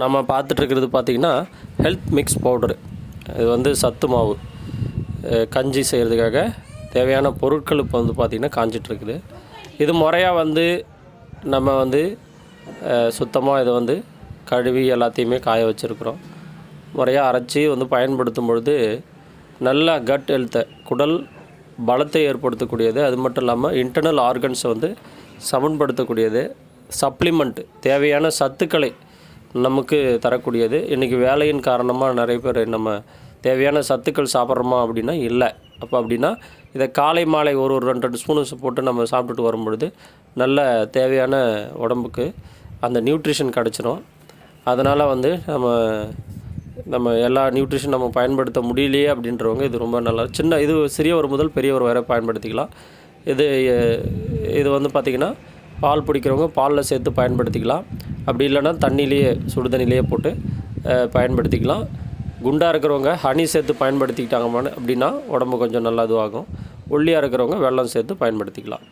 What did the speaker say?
நம்ம பார்த்துட்ருக்கிறது பார்த்திங்கன்னா health mix powder. இது வந்து சத்து மாவு கஞ்சி செய்கிறதுக்காக தேவையான பொருட்கள் இப்போ வந்து பார்த்திங்கன்னா காஞ்சிட்ருக்குது. இது முறையாக வந்து நம்ம வந்து சுத்தமாக இதை வந்து கழுவி எல்லாத்தையுமே காய வச்சுருக்குறோம். முறையாக அரைச்சி வந்து பயன்படுத்தும் பொழுது நல்ல கட் ஹெல்த்தை, குடல் பலத்தை ஏற்படுத்தக்கூடியது. அது மட்டும் இல்லாமல் இன்டர்னல் ஆர்கன்ஸை வந்து சமன்படுத்தக்கூடியது. சப்ளிமெண்ட் தேவையான சத்துக்களை நமக்கு தரக்கூடியது. இன்றைக்கி வேலையின் காரணமாக நிறைய பேர் நம்ம தேவையான சத்துக்கள் சாப்பிட்றோமா அப்படின்னா இல்லை. அப்போ அப்படின்னா இதை காலை மாலை ஒரு 2 ஸ்பூன் போட்டு நம்ம சாப்பிட்டுட்டு வரும்பொழுது நல்ல தேவையான உடம்புக்கு அந்த நியூட்ரிஷன் கிடச்சிரும். அதனால் வந்து நம்ம எல்லா நியூட்ரிஷன் நம்ம பயன்படுத்த முடியலையே அப்படின்றவங்க இது ரொம்ப நல்லா இது சிறியவர் முதல் பெரியவர் வரை பயன்படுத்திக்கலாம். இது வந்து பார்த்திங்கன்னா பால் பிடிக்கிறவங்க பாலில் சேர்த்து பயன்படுத்திக்கலாம். அப்படி இல்லைன்னா தண்ணியிலேயே சுடு தண்ணியிலேயே போட்டு பயன்படுத்திக்கலாம். குண்டாக இருக்கிறவங்க ஹனி சேர்த்து பயன்படுத்திக்கிட்டாங்க அப்படின்னா உடம்பு கொஞ்சம் நல்லா இதுவாகும். ஒல்லியாக இருக்கிறவங்க வெல்லம் சேர்த்து பயன்படுத்திக்கலாம்.